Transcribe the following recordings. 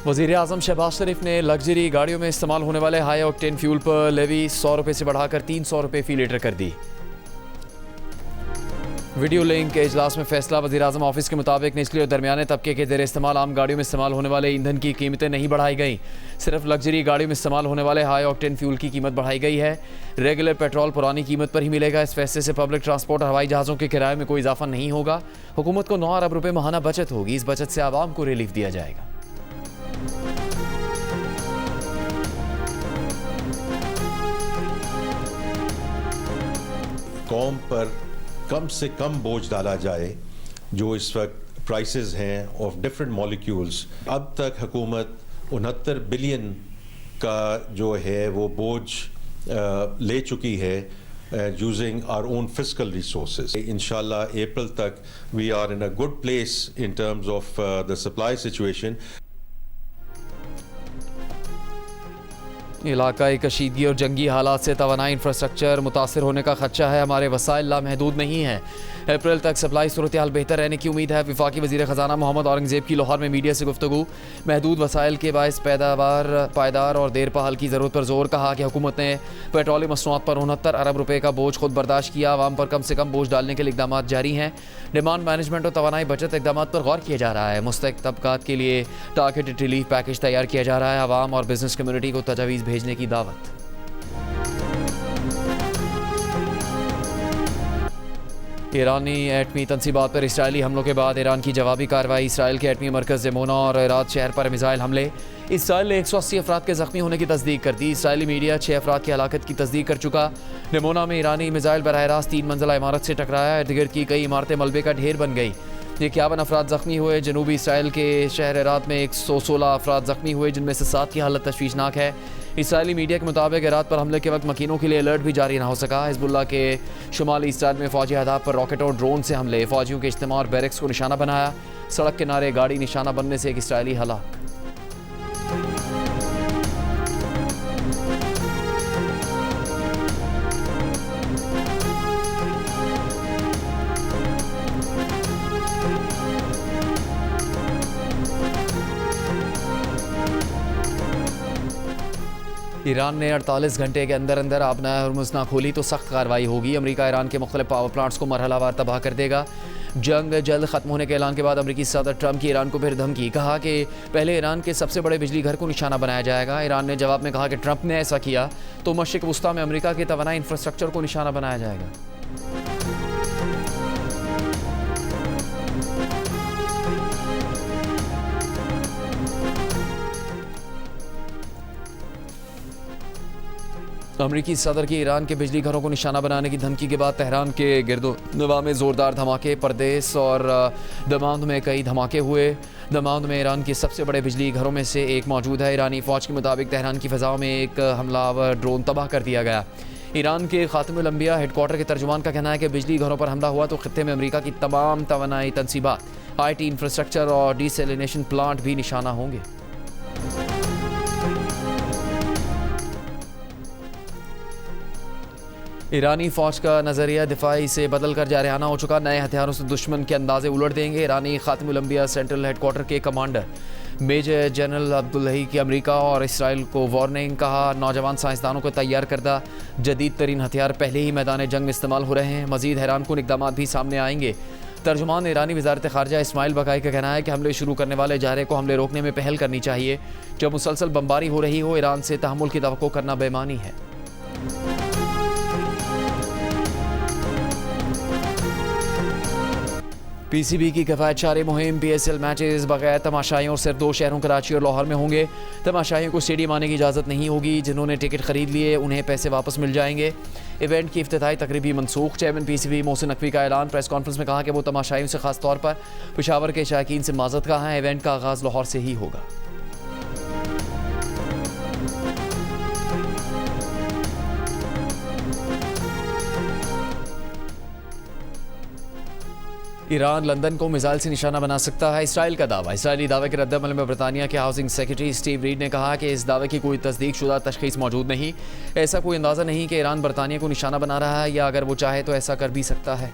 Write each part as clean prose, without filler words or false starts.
वज़ीर-ए-आज़म शहबाज शरीफ ने लग्जरी गाड़ियों में इस्तेमाल होने वाले हाई ऑक्टेन फ्यूल पर लेवी 100 रुपये से बढ़ाकर 300 रुपये फी लीटर कर दी। वीडियो लिंक के इजलास में फैसला। वज़ीर-ए-आज़म ऑफिस के मुताबिक निचले और दरमियाने तबके के ज़ेर इस्तेमाल आम गाड़ियों में इस्तेमाल होने वाले ईंधन की कीमतें नहीं बढ़ाई गई, सिर्फ लग्जरी गाड़ियों में इस्तेमाल होने वाले हाई ऑक्टेन फ्यूल की कीमत बढ़ाई गई है। रेगुलर पेट्रोल पुरानी कीमत पर ही मिलेगा। इस फैसले से पब्लिक ट्रांसपोर्ट और हवाई जहाज़ों के किराए में कोई इजाफा नहीं होगा। हुकूमत को 9 अरब रुपये माहाना बचत होगी। इस बचत से आवाम को रिलीफ दिया जाएगा। कौम पर कम से कम बोझ डाला जाए। जो इस वक्त प्राइसेस हैं ऑफ डिफरेंट मॉलिक्यूल्स, अब तक हुकूमत 69 बिलियन का जो है वो बोझ ले चुकी है using our own fiscal resources. इंशाल्लाह अप्रैल तक we are in a good place in terms of the supply situation. इलाकाई कशीदगी और जंगी हालात से तवानाई इंफ्रास्ट्रक्चर मुतासर होने का खदशा है। हमारे वसाइल लामहदूद नहीं हैं। अप्रैल तक सप्लाई सूरत हाल बेहतर रहने की उम्मीद है। वफाकी वज़ीर ख़जाना मोहम्मद औरंगज़ेब की लाहौर में मीडिया से गुफ्तगू। महदूद वसाइल के बायस पैदावार पायदार और देर पहल की ज़रूरत पर जोर। कहा कि हुकूमत ने पेट्रोलियम मसनूआत पर 69 अरब रुपये का बोझ खुद बर्दाश्त किया। आवाम पर कम से कम बोझ डालने के लिए इक़दाम जारी हैं। डिमांड मैनेजमेंट और तवानाई बचत इक़दाम पर गौर किया जा रहा है। मुस्तहिक तबकात के लिए टारगेटेड रिलीफ पैकेज तैयार किया जा रहा है। आवाम और बिजनेस कम्युनिटी को तजावीज़ भेजने की दावत। ईरानी एटमी तनसीबात पर इसराइली हमलों के बाद ईरान की जवाबी कार्रवाई। इसराइल के एटमी मरकज़ ज़ेमोना और हेरात शहर पर मिसाइल हमले। इसराइल ने 180 अफराद के ज़ख्मी होने की तस्दीक कर दी। इसराइली मीडिया 6 अफराद की हलाकत की तस्दीक कर चुका। ज़ेमोना में ईरानी मिसाइल बराह रास्त 3 मंजिला इमारत से टकराया। इर्द गिर्द की कई इमारतें मलबे का ढेर बन गई। 51 अफराद ज़ख्मी हुए। जनूबी इसराइल के शहर हेरात में 116 अफराद ज़ख्मी हुए, जिनमें से 7 की हालत तशवीशनाक है। इसराइली मीडिया के मुताबिक हेरात पर हमले के वक्त मकीनों के लिए अलर्ट भी जारी ना हो सका। हिजबुल्लाह के शुमाली इसराइल में फ़ौजी अहदाफ पर रॉकेट और ड्रोन से हमले। फ़ौजियों के इज्तिमा और बैरक्स को निशाना बनाया। सड़क किनारे गाड़ी निशाना बनने से एक इसराइली हलाक। ईरान ने 48 घंटे के अंदर अंदर आबनाए हॉर्मुज़ ना खोली तो सख्त कार्रवाई होगी। अमेरिका ईरान के मुख्तलिफ पावर प्लांट्स को मरहलावार तबाह कर देगा। जंग जल्द ख़त्म होने के ऐलान के बाद अमेरिकी सदर ट्रंप की ईरान को फिर धमकी। कहा कि पहले ईरान के सबसे बड़े बिजली घर को निशाना बनाया जाएगा। ईरान ने जवाब में कहा कि ट्रंप ने ऐसा किया तो मशरिक़ वुस्ता में अमेरिका के तवानाई इंफ्रास्ट्रक्चर को निशाना बनाया जाएगा। अमरीकी सदर की ईरान के बिजली घरों को निशाना बनाने की धमकी के बाद तेहरान के गिरदोनवा में ज़ोरदार धमाके। परदेस और दमाउंद में कई धमाके हुए। दमाउंद में ईरान के सबसे बड़े बिजली घरों में से एक मौजूद है। ईरानी फ़ौज के मुताबिक तेहरान की फ़ज़ाओं में एक हमलावर ड्रोन तबाह कर दिया गया। ईरान के ख़ातिमुल अंबिया हेडक्वार्टर के तर्जुमान का कहना है कि बिजली घरों पर हमला हुआ तो ख़ित्ते में अमरीका की तमाम तवानाई तनसीबात, IT इंफ्रास्ट्रक्चर और डिसैलिनेशन प्लांट भी निशाना होंगे। ईरानी फ़ौज का नज़रिया दिफाई से बदल कर जारहाना हो चुका। नए हथियारों से दुश्मन के अंदाजे उलट देंगे। ईरानी ख़ातिमुल अंबिया सेंट्रल हेडक्वार्टर के कमांडर मेजर जनरल अब्दुल्लाही की अमेरिका और इसराइल को वार्निंग। कहा नौजवान साइंसदानों को तैयार करदा जदीद तरीन हथियार पहले ही मैदान जंग में इस्तेमाल हो रहे हैं। मज़ीद हैरानकुन इक़दाम भी सामने आएंगे। तर्जुमान ईरानी वज़ारत ख़ारजा इस्माइल बकाई का कहना है कि हमले शुरू करने वाले इजारे को हमले रोकने में पहल करनी चाहिए। जब मुसलसल बमबारी हो रही हो, ईरान से तहम्मुल की तवक्को करना बेईमानी है। PCB की किफ़ायतशारी मुहिम। PSL मैचेस बगैर तमाशाइयों सिर्फ 2 शहरों कराची और लाहौर में होंगे। तमाशाइयों को स्टेडियम आने की इजाज़त नहीं होगी। जिन्होंने टिकट ख़रीद लिए उन्हें पैसे वापस मिल जाएंगे। इवेंट की इफ्तिताई तकरीबी मनसूख। चेयरमैन PCB मोहसिन नकवी का ऐलान। प्रेस कॉन्फ्रेंस में कहा कि वो तमाशाइयों से ख़ास तौर पर पेशावर के शायकीन से माज़रत कहा है। इवेंट का आगाज़ लाहौर से ही होगा। ईरान लंदन को मिसाइल से निशाना बना सकता है, इसराइल का दावा। इसराइली दावे के रद्दमल में बरतानिया के हाउसिंग सेक्रेटरी स्टीव रीड ने कहा कि इस दावे की कोई तस्दीक शुदा तशख़ीस मौजूद नहीं। ऐसा कोई अंदाज़ा नहीं कि ईरान बरतानिया को निशाना बना रहा है, या अगर वो चाहे तो ऐसा कर भी सकता है।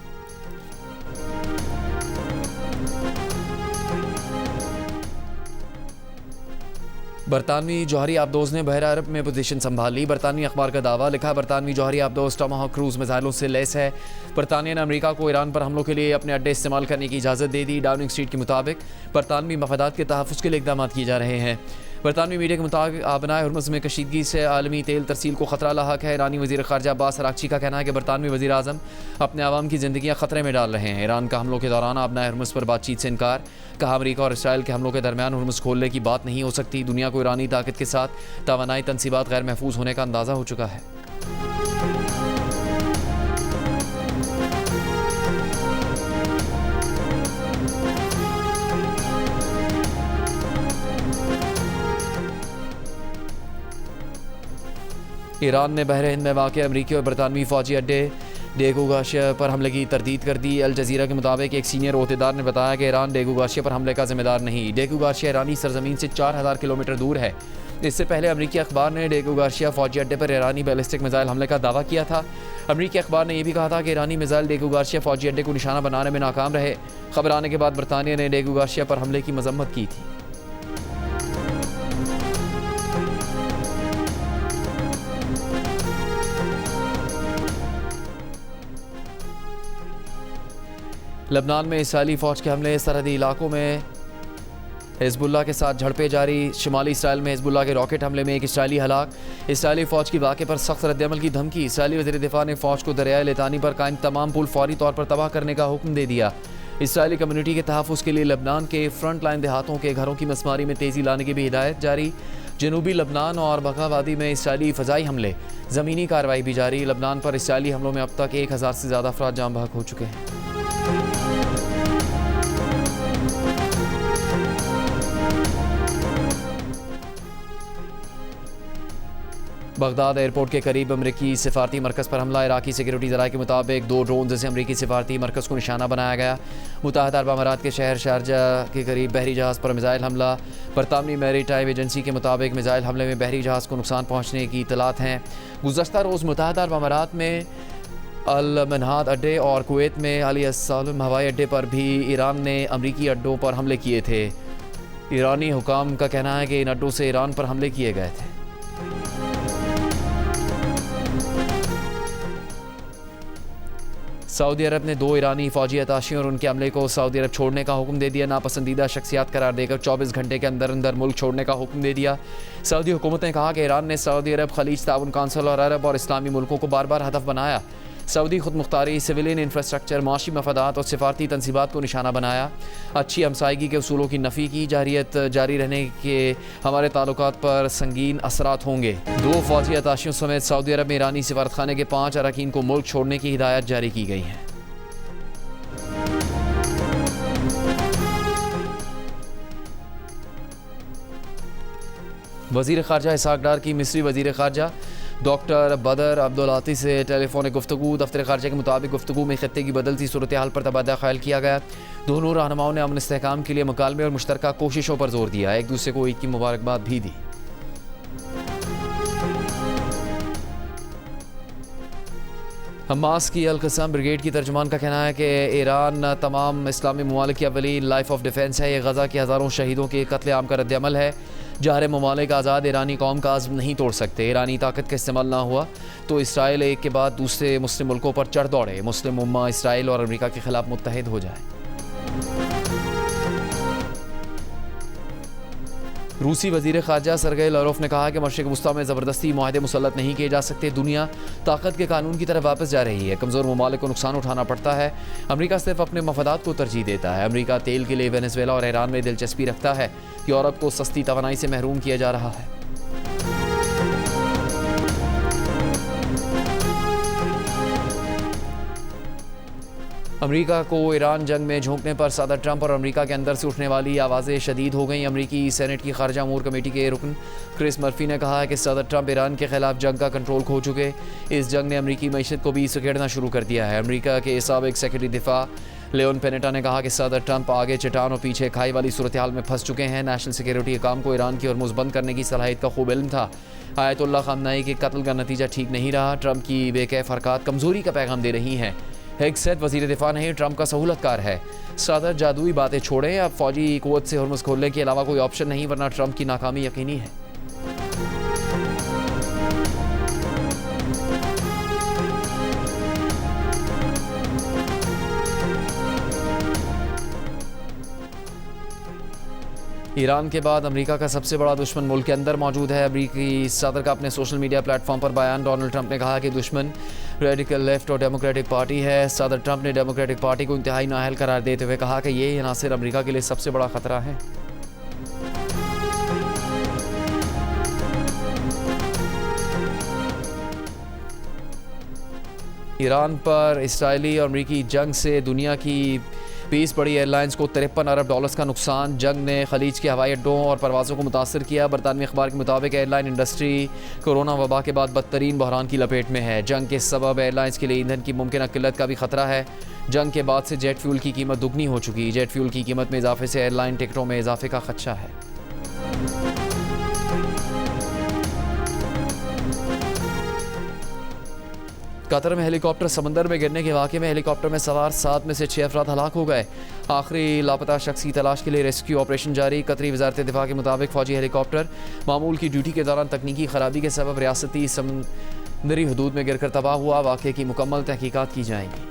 बरतानवी जौहरी आबदोज ने बहरा अरब में पोजीशन संभाल ली। बरतानवी अखबार का दावा लिखा, बरतानवी जौहरी आबदोज टमाहॉक क्रूज मिसाइलों से लैस है। बरतानिया ने अमेरिका को ईरान पर हमलों के लिए अपने अड्डे इस्तेमाल करने की इजाज़त दे दी। डाउनिंग स्ट्रीट के मुताबिक बरतानवी मफादात के तहफ़्फ़ुज़ के लिए इक़दाम किए जा रहे हैं। बरतानवी मीडिया के मुताबिक आबनाए हुर्मुज़ में कशीदगी से आलमी तेल तरसील को ख़तरा लाहक है। ईरानी वज़ीर ख़ारजा अब्बास अराग़ची का कहना है कि बरतानवी वज़ीर आज़म अपने आवाम की ज़िंदगियाँ ख़तरे में डाल रहे हैं। ईरान का हमलों के दौरान आबनाए हुर्मुज़ पर बातचीत से इनकार। कहा, अमेरिका और इसराइल के हमलों के दरमियान हुर्मुज़ खोलने की बात नहीं हो सकती। दुनिया को ईरानी ताकत के साथ तवानाई तनसीबात गैर महफूज होने का अंदाज़ा हो चुका है। ईरान ने बहरे हिंद में वाक़ अमरीकी और बरतानवी फ़ौजी अड्डे डेगो गाशिया पर हमले की तरदीद कर दी। अल जज़ीरा के मुताबिक एक सीनियर ओहदेदार ने बताया कि ईरान डेगो गाशिया पर हमले का ज़िम्मेदार नहीं। डेगो गाशिया ईरानी सरजमीन से 4000 किलोमीटर दूर है। इससे पहले अमरीकी अखबार ने डेगो गाशिया फ़ौजी अड्डे पर ईरानी बैलिस्टिक मिसाइल हमले का दावा किया था। अमरीकी अखबार ने यह भी कहा था कि ईरानी मिसाइल डेगो गाशिया फ़ौजी अड्डे को निशाना बनाने में नाकाम रहे। खबर आने के बाद बरतानिया ने डेगो गाशिया पर हमले की मजम्मत की थी। लबनान में इसराइली फ़ौज के हमले, सरहदी इलाकों में हिज़्बुल्लाह के साथ झड़पें जारी। शुमाली इसराइल में हिज़्बुल्लाह के रॉकेट हमले में एक इसराइली हलाक। इसराइली फ़ौज की वाक़े पर सख्त रद्दअमल की धमकी। इसराइली वज़ीर दिफ़ा ने फ़ौज को दरियाए लितानी पर कायम तमाम पुल फौरी तौर पर तबाह करने का हुक्म दे दिया। इसराइली कम्युनिटी के तहफ़्फ़ुज़ के लिए लबनान के फ्रंट लाइन देहातों के घरों की मसमारी में तेज़ी लाने की भी हिदायत जारी। जनूबी लबनान और बका वादी में इसराइली फ़ज़ाई हमले, ज़मीनी कार्रवाई भी जारी। लबनान पर इसराइली हमलों में अब तक 1000 से ज़्यादा अफराद जाँ बहक हो चुके हैं। बगदाद एयरपोर्ट के करीब अमरीकी सिफारती मरकज़ पर हमला। इराकी सिक्योरिटी ज़राए के मुताबिक 2 ड्रोन से अमरीकी सिफारती मरकज़ को निशाना बनाया गया। मुत्तहदा अरब अमारात के शहर शारजा के करीब बहरी जहाज़ पर मिसाइल हमला। बरतानवी मैरी टाइम एजेंसी के मुताबिक मिसाइल हमले में बहरी जहाज़ को नुकसान पहुँचने की इतलात हैं। गुज़श्ता रोज़ मुत्तहदा अरब अमारात में अल मनहाद अड्डे और कुवैत में अली अस्सालम हवाई अड्डे पर भी ईरान ने अमरीकी अड्डों पर हमले किए थे। ईरानी हुकाम का कहना है कि इन अड्डों से ईरान पर हमले किए गए थे। सऊदी अरब ने 2 ईरानी फ़ौजी अताशियों और उनके अमले को सऊदी अरब छोड़ने का हुक्म दे दिया। नापसंदीदा शख्सियात करार देकर 24 घंटे के अंदर अंदर मुल्क छोड़ने का हुक्म दे दिया। सऊदी हुकूमत ने कहा कि ईरान ने सऊदी अरब, खलीज ताउन काउंसिल और अरब और इस्लामी मुल्कों को बार बार हदफ बनाया। सऊदी खुद मुख्तारी, सिविलियन इंफ्रास्ट्रक्चर, माशी मफादात और सिफारती तनसीबात को निशाना बनाया। अच्छी हमसायगी के उसूलों की नफ़ी की। जारियत जारी रहने के हमारे ताल्लुकात पर संगीन असरात होंगे। 2 फ़ौजी अताशियों समेत सऊदी अरब में ईरानी सिफारतखाने के 5 अरकान को मुल्क छोड़ने की हिदायत जारी की गई है। वज़ीर ख़ारजा इसहाक़ डार की मिस्री वज़ीर ख़ारजा डॉक्टर बदर अब्दुल्लाती से टेलीफोनिक गुफ्तगू। दफ्तर ख़ारजा के मुताबिक गुफ्तगू में ख़ित्ते की बदलती सूरत हाल पर तबादला ख्याल किया गया। दोनों रहनुमाओं ने अमन इस्तेहकाम के लिए मुकालमे और मुश्तरका कोशिशों पर जोर दिया। एक दूसरे को ईद की मुबारकबाद भी दी। हमास की अल-क़स्साम ब्रिगेड की तर्जुमान का कहना है कि ईरान तमाम इस्लामी ममालिक की अवलीन लाइफ ऑफ डिफेंस है। ये गज़ा के हज़ारों शहीदों के कत्ल-ए-आम का रद्द-ए-अमल है। जहर ममालिक आज़ाद ईरानी कौम का आज़म नहीं तोड़ सकते। ईरानी ताकत का इस्तेमाल ना हुआ तो इसराइल एक के बाद दूसरे मुस्लिम मुल्कों पर चढ़ दौड़े। मुस्लिम उम्मा इसराइल और अमेरिका के खिलाफ मुत्तहिद हो जाए। रूसी वज़ीर ख़ारजा सरगेई लारोफ ने कहा कि मशरिक़ वुस्ता में ज़बरदस्ती मुआहदे मुसल्लत नहीं किए जा सकते। दुनिया ताकत के कानून की तरफ वापस जा रही है। कमज़ोर ममालिक को नुकसान उठाना पड़ता है। अमेरिका सिर्फ अपने मफादात को तरजीह देता है। अमेरिका तेल के लिए वेनेजुएला और ईरान में दिलचस्पी रखता है। यूरोप को सस्ती तवानाई से महरूम किया जा रहा है। अमेरिका को ईरान जंग में झोंकने पर सदर ट्रंप और अमेरिका के अंदर से उठने वाली आवाज़ें शदीद हो गई। अमेरिकी सेनेट की खारजा अमूर कमेटी के रुकन क्रिस मर्फी ने कहा है कि सदर ट्रंप ईरान के खिलाफ जंग का कंट्रोल खो चुके। इस जंग ने अमेरिकी मईशत को भी सकेड़ना शुरू कर दिया है। अमेरिका के साबिक सेक्रेटरी दिफा लेओन पेनेटा ने कहा कि सदर ट्रंप आगे चट्टान और पीछे खाई वाली सूरत हाल में फंस चुके हैं। नेशनल सिक्योरिटी काम को ईरान की हॉर्मुज़ बंद करने की सलाहियत का खूब इल्म था। आयतुल्लाह ख़ामनेई के कत्ल का नतीजा ठीक नहीं रहा। ट्रंप की बेकैफ हरकत कमज़ोरी का पैगाम दे रही हैं। हेगसेट वज़ीर दिफा नहीं, ट्रंप का सहूलतकार है। सदर जादुई बातें छोड़ें, अब फ़ौजी क़ुव्वत से हॉर्मुज़ खोलने के अलावा कोई ऑप्शन नहीं, वरना ट्रंप की नाकामी यकीनी है। ईरान के बाद अमेरिका का सबसे बड़ा दुश्मन मुल्क के अंदर मौजूद है। अमेरिकी सदर का अपने सोशल मीडिया प्लेटफॉर्म पर बयान। डोनाल्ड ट्रंप ने कहा कि दुश्मन रेडिकल लेफ्ट और डेमोक्रेटिक पार्टी है। सदर ट्रंप ने डेमोक्रेटिक पार्टी को इंतहाई नाअहल करार देते हुए कहा कि ये नासिर अमेरिका के लिए सबसे बड़ा खतरा है। ईरान पर इसराइली और अमेरिकी जंग से दुनिया की 20 बड़ी एयरलाइंस को $53 अरब का नुकसान। जंग ने खलीज के हवाई अड्डों और परवाज़ों को मुतासर किया। बरतानवी अखबार के मुताबिक एयरलाइन इंडस्ट्री कोरोना वबा के बाद बदतरीन बहरान की लपेट में है। जंग के सबब एयरलाइंस के लिए ईंधन की मुमकिन किल्लत का भी खतरा है। जंग के बाद से जेट फ्यूल की कीमत दुगनी हो चुकी। जेट फ्यूल की कीमत में इजाफे से एयरलाइन टिकटों में इजाफे का खदशा है। कतर में हेलीकॉप्टर समंदर में गिरने के वाक़े में हेलीकॉप्टर में सवार 7 में से 6 अफराद हलाक हो गए। आखिरी लापता शख्स की तलाश के लिए रेस्क्यू ऑपरेशन जारी। कतरी वज़ारत दिफा के मुताबिक फ़ौजी हेलीकॉप्टर मामूल की ड्यूटी के दौरान तकनीकी खराबी के सबब रियासती समुंदरी हदूद में गिरकर तबाह हुआ। वाक़े की मुकम्मल तहकीकात की जाएंगी।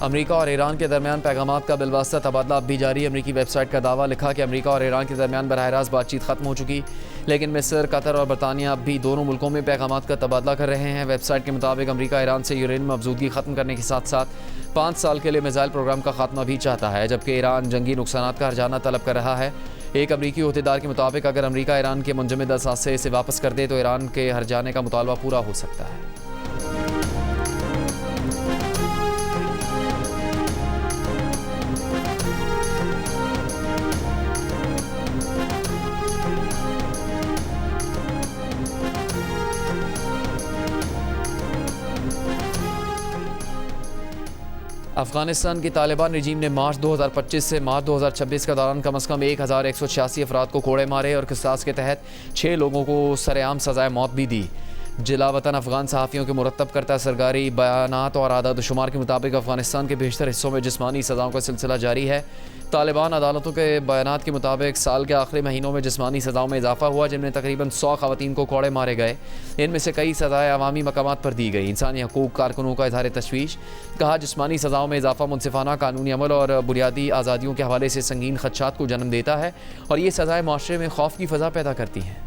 अमेरिका और ईरान के दरमियान पैगामात का बिलवास्ता तबादला अब भी जारी। अमेरिकी वेबसाइट का दावा लिखा कि अमेरिका और ईरान के दरमियान बराह रास्त बातचीत खत्म हो चुकी, लेकिन मिस्र, कतर और बरतानिया अब भी दोनों मुल्कों में पैगामात का तबादला कर रहे हैं। वेबसाइट के मुताबिक अमेरिका ईरान से यूरेनियम अफजूदगी ख़त्म करने के साथ साथ 5 साल के लिए मिसाइल प्रोग्राम का खात्मा भी चाहता है, जबकि ईरान जंगी नुकसान का हर्जाना तलब कर रहा है। एक अमरीकी अहदेदार के मुताबिक अगर अमेरिका ईरान के मुंजमद असासे इसे वापस कर दे तो ईरान के हर्जाने का मुतालबा पूरा हो सकता है। अफगानिस्तान की तालिबान रजीम ने मार्च 2025 से मार्च 2026 के दौरान कम से कम 1186 अफराद को कोड़े मारे और किसास के तहत 6 लोगों को सरेआम सज़ाए मौत भी दी। जिला वतन अफगान सहाफ़ियों के मुरतब करता सरकारी बयानात और आदाद शुमार के मुताबिक अफगानिस्तान के बेशतर हिस्सों में जिस्मानी सज़ाओं का सिलसिला जारी है। तालिबान अदालतों के बयानात के मुताबिक साल के आखिरी महीनों में जिस्मानी सज़ाओं में इजाफा हुआ, जिनमें तकरीबन 100 ख़वातीन को कोड़े मारे गए। इनमें से कई सज़ाएँ अवामी मकामात पर दी गई। इंसानी हकूक़ कारकुनों का इज़हार तशवीश। कहा जिस्मानी सज़ाओं में इजाफा मुनसिफाना कानूनी अमल और बुनियादी आज़ादियों के हवाले से संगीन खदशात को जन्म देता है और ये सज़ाएँ माशरे में खौफ की फ़ज़ा पैदा करती हैं।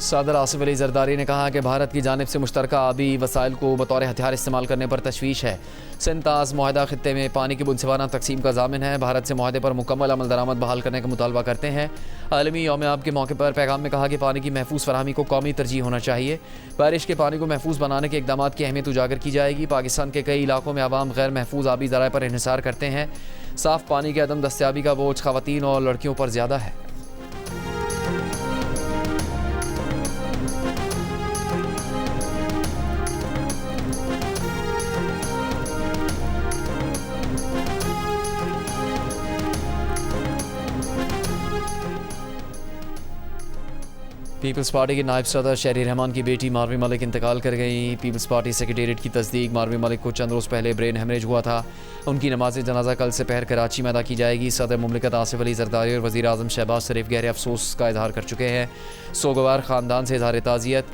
सदर आसिफ अली जरदारी ने कहा कि भारत की जानिब से मुश्तरका आबी वसाइल को बतौर हथियार इस्तेमाल करने पर तशवीश है। सिंताज मुआहदा खित्ते में पानी की मुनसिफाना तकसीम का ज़ामिन है। भारत से मुआहदे पर मुकम्मल अमल दरामद बहाल करने का मुतालबा करते हैं। आलमी यौम आब के मौके पर पैगाम में कहा कि पानी की महफूज फराहमी को कौमी तरजीह होना चाहिए। बारिश के पानी को महफूज बनाने के इक़दाम की अहमियत उजागर की जाएगी। पाकिस्तान के कई इलाकों में आवाम गैर महफूज आबी ज़राए पर इन्हिसार करते हैं। साफ़ पानी के अदम दस्तियाबी का बोझ ख़वातीन और लड़कियों पर ज़्यादा है। पीपल्स पार्टी के नायब सदर शहरी रहमान की बेटी मारवी मलिक इंतकाल कर गई। पीपल्स पार्टी सेक्रेटेरिएट की तस्दीक। मारवी मलिक को चंद रोज़ पहले ब्रेन हेमरेज हुआ था। उनकी नमाज जनाजा कल से पहर कराची में अदा की जाएगी। सदर मुमलिकत आसिफ अली जरदारी और वज़ीर आज़म शहबाज शरीफ गहरे अफसोस का इजहार कर चुके हैं। सोगवार ख़ानदान से इजहार ताज़ियत।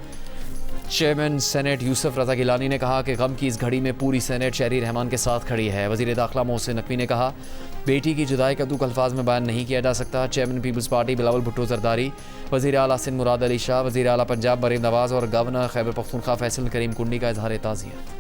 चेयरमैन सेनेट यूसुफ रज़ा गिलानी ने कहा कि गम की इस घड़ी में पूरी सेनेट शहरी रहमान के साथ खड़ी है। वज़ीर दाखिला मोहसिन नकवी ने कहा बेटी की जुदाई का दुख अल्फाज में बयान नहीं किया जा सकता। Chairman People's Party Bilawal Bhutto Zardari, वज़ीर आला सिंध मुराद अली शाह, वज़ीर आला पंजाब मरीम नवाज़ और गवर्नर खैबर पख्तूनख्वा फैसल करीम कुंडी का इजहार ताज़ियत।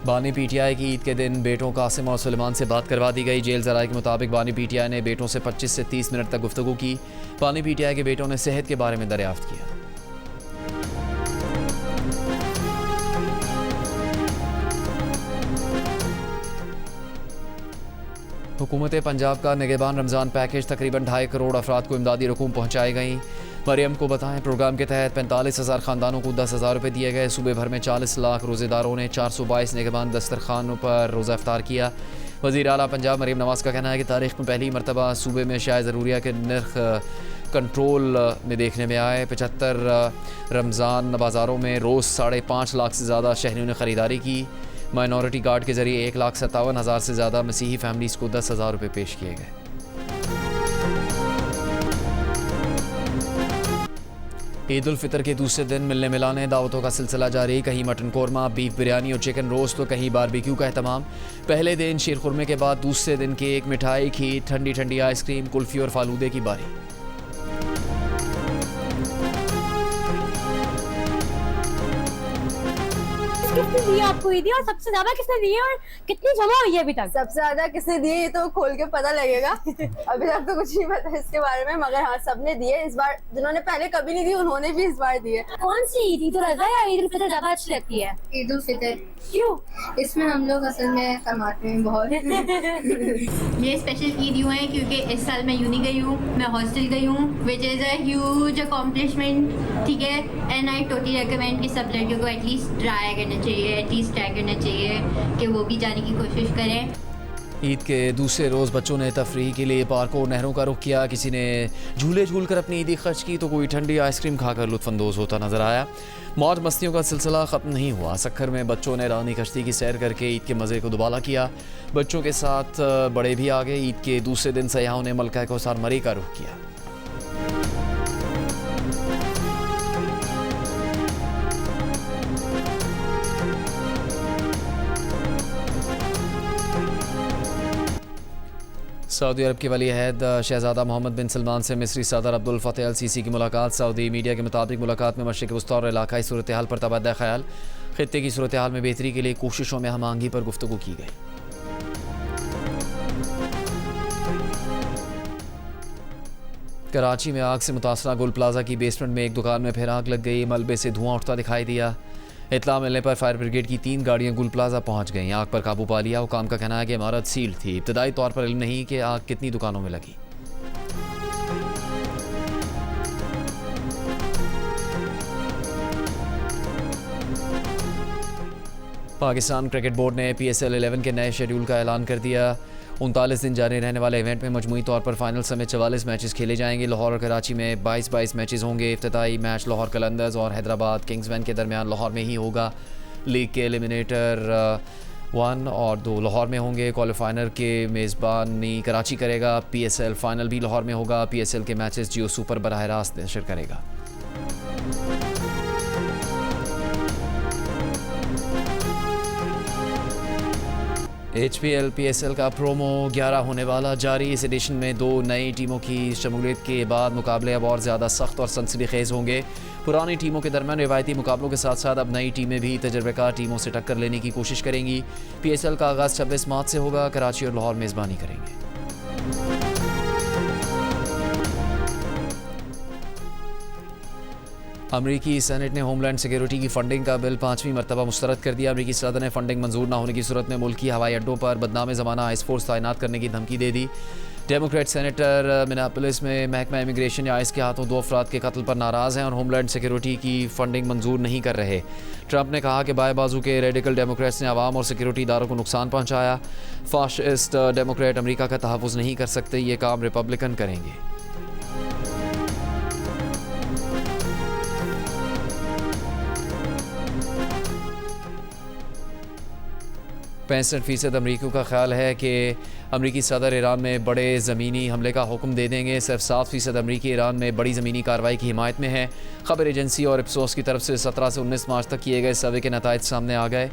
बानी पीटीआई की ईद के दिन बेटों कासिम और सुलेमान से बात करवा दी गई। जेल ज़राए के मुताबिक बानी पीटीआई ने बेटों से 25 से 30 मिनट तक गुफ्तगू की। बानी पीटीआई के बेटों ने सेहत के बारे में दरियाफ्त किया। हुकूमत पंजाब का निगहबान रमज़ान पैकेज तकरीबन 2.5 करोड़ अफराद को इमदादी रकूम पहुँचाई गई। मरियम को बताएं प्रोग्राम के तहत 45,000 ख़ानदानों को 10,000 रुपये दिए गए। सूबे भर में 40 लाख रोज़ेदारों ने 422 निगहबान दस्तरखानों पर रोज़ा इफ्तार किया। वज़ीर आला पंजाब मरीम नवाज़ का कहना है कि तारीख़ में पहली मरतबा सूबे में शाय ज़रूरिया के नर्ख कंट्रोल में देखने में आए। 75 रमज़ान बाज़ारों में रोज़ 5.5 लाख से ज़्यादा शहरियों ने ख़रीदारी की। माइनॉरिटी कार्ड के ज़रिए 1,57,000 से ज़्यादा मसीही फैमिलीज़ को 10,000 रुपये पेश किए गए। ईद उल फितर के दूसरे दिन मिलने मिलाने दावतों का सिलसिला जारी। कहीं मटन कोरमा, बीफ बिरयानी और चिकन रोस्ट तो कहीं बारबेक्यू का एहतमाम। पहले दिन शीर खुरमे के बाद दूसरे दिन केक, मिठाई, खीर, ठंडी ठंडी आइसक्रीम, कुल्फ़ी और फालूदे की बारी। किसने दिए आपको ईदी, और सबसे ज्यादा किसने दिए और कितनी जमा हुई है अभी तक? सबसे ज्यादा किसने दिए ये तो खोल के पता लगेगा। अभी तक तो कुछ नहीं पता इसके बारे में, मगर हाँ सबने दिए इस बार। जिन्होंने पहले कभी नहीं दी उन्होंने भी इस बार दिए। कौन सी ईद, ईद उल अज़हा या ईद उल फितर ज्यादा अच्छी लगती है? ईद उल फितर। क्यों? इसमें हम लोग असल में कमाते हैं बहुत। ये स्पेशल ईद यूँ है क्योंकि इस साल मैं यूनी गई हूँ, मैं हॉस्टल गई हूँ, which is a huge accomplishment, ठीक है। एंड आई टोटली रिकमेंड कि सब लड़कियों को एटलीस्ट ट्राई करना चाहिए, एटलीस्ट ट्राई करना चाहिए कि वो भी जाने की कोशिश करें। ईद के दूसरे रोज़ बच्चों ने तफरीह के लिए पार्कों और नहरों का रुख किया। किसी ने झूले झूल कर अपनी ईदी खर्च की तो कोई ठंडी आइसक्रीम खाकर लुत्फानंदोज़ होता नजर आया। मौज मस्तियों का सिलसिला ख़त्म नहीं हुआ। सक्खर में बच्चों ने रानी कश्ती की सैर करके ईद के मज़े को दुबाला किया। बच्चों के साथ बड़े भी आ गए। ईद के दूसरे दिन सयाहों ने मलका कौसार मरी का रुख किया। सऊदी अरब के वली अहद शहज़ादा मोहम्मद बिन सलमान से मिस्री सदर अब्दुल फ़तेह अल सीसी की मुलाकात। सऊदी मीडिया के मुताबिक मुलाकात में मशरिक़ वस्ता और इलाकाई सूरत हाल पर तबादला ख्याल, ख़ित्ते की सूरत हाल में बेहतरी के लिए कोशिशों में हम आहंगी पर गुफ्तगू की गई। कराची में आग से मुतासरा गुल प्लाजा की बेसमेंट में एक दुकान में फिर आग लग गई। मलबे से धुआं उठता दिखाई दिया। इत्तला मिलने पर फायर ब्रिगेड की 3 गाड़ियां गुल प्लाजा पहुंच गईं। आग पर काबू पा लिया। हुकाम का कहना है कि इमारत सील थी। इब्तदाई तौर पर इल्म नहीं कि आग कितनी दुकानों में लगी। पाकिस्तान क्रिकेट बोर्ड ने PSL 11 के नए शेड्यूल का ऐलान कर दिया। 39 दिन जारी रहने वाले इवेंट में मजमूई तौर पर फाइनल समेत 44 मैचेस खेले जाएंगे। लाहौर और कराची में 22 मैचेस होंगे। इफ्तिताई मैच लाहौर कलंदर्स और हैदराबाद किंग्समैन के दरमियान लाहौर में ही होगा। लीग के एलिमिनेटर 1 और 2 लाहौर में होंगे। क्वालिफाइनर के मेज़बानी कराची करेगा। PSL फाइनल भी लाहौर में होगा। PSL के मैचेस जियो सुपर बराह रास्त नशर करेगा। HPL PSL का प्रोमो 11 होने वाला जारी। इस एडिशन में 2 नई टीमों की शमूलियत के बाद मुकाबले अब और ज़्यादा सख्त और सनसनीखेज़ होंगे। पुरानी टीमों के दरमियान रिवायती मुकाबलों के साथ साथ अब नई टीमें भी तजर्बेकार टीमों से टक्कर लेने की कोशिश करेंगी। PSL का आगाज़ 26 मार्च से होगा। कराची और लाहौर मेज़बानी करेंगे। अमरीकी सेनेट ने होमलैंड सिक्योरिटी की फंडिंग का बिल 5वीं मरतबा मुस्तरद कर दिया। अमरीकी सदर ने फंडिंग मंजूर न होने की सूरत में मुल्की हवाई अड्डों पर बदनाम ज़माना आइस फोर्स तैनात करने की धमकी दे दी। डेमोक्रेट सेनेटर मिनापोलिस में महकमा इमिग्रेशन या आइस के हाथों 2 अफराद के कत्ल पर नाराज़ हैं और होमलैंड सिक्योरिटी की फंडिंग मंजूर नहीं कर रहे। ट्रंप ने कहा कि बाएं बाजू के रेडिकल डेमोक्रेट्स ने आवाम और सिक्योरिटी इदारों को नुकसान पहुँचाया। फाशिस्ट डेमोक्रेट अमरीका का तहफ़्फ़ुज़ नहीं कर सकते, ये काम रिपब्लिकन करेंगे। 65% अमरीकियों का ख्याल है कि अमरीकी सदर ईरान में बड़े ज़मीनी हमले का हुक्म दे देंगे। सिर्फ 7% अमरीकी ईरान में बड़ी ज़मीनी कार्रवाई की हिमायत में है। खबर एजेंसी और इप्सोस की तरफ से 17 से 19 मार्च तक किए गए सर्वे के नताइज सामने आ गए।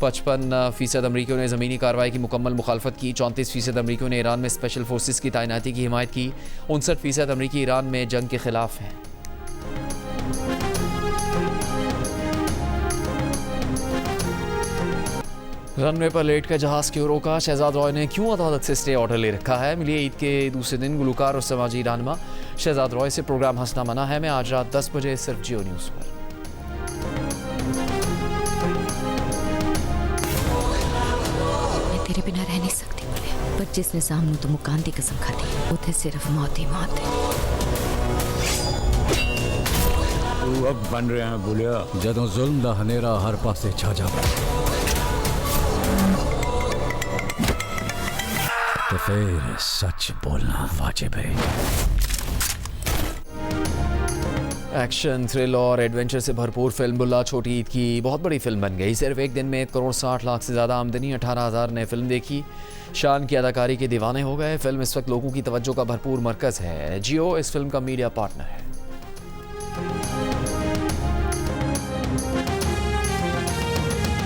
55% अमरीकियों ने ज़मीनी कार्रवाई की मुकम्मल मुखालफत की। 34% अमरीकियों ने ईरान में स्पेशल फोर्सेस की तैनाती की हिमायत की। 59% अमरीकी ईरान में जंग के ख़िलाफ़ हैं। रनवे पर लेट कर जहाज़ क्यों रोका? शहजाद रॉय ने क्यों अदालत से स्टे ऑर्डर ले रखा है? मिलिए ईद के दूसरे दिन गुलकार और समाजी रहनुमा शहजाद रॉय से। प्रोग्राम हंसना मना है मैं आज रात 10 बजे सिर्फ जियो न्यूज़ पर। मैं तेरे बिना रह नहीं सकती बोले, पर जिस निजाम ने तो मुकान दी कसम खाती उथे सिर्फ मौत ही मौत है। तू अब बन रहे हैं बोलिया जदों जुल्म दा हनेरा हर पासे छा जावे। तो फिर सच बोलना वाजिब है। एक्शन, थ्रिल और एडवेंचर से भरपूर फिल्म बुल्ला छोटी ईद की बहुत बड़ी फिल्म बन गई। सिर्फ एक दिन में 1 करोड़ 60 लाख से ज़्यादा आमदनी, 18,000 ने फिल्म देखी। शान की अदाकारी के दीवाने हो गए। फिल्म इस वक्त लोगों की तवज्जो का भरपूर मरकज़ है। जियो इस फिल्म का मीडिया पार्टनर है।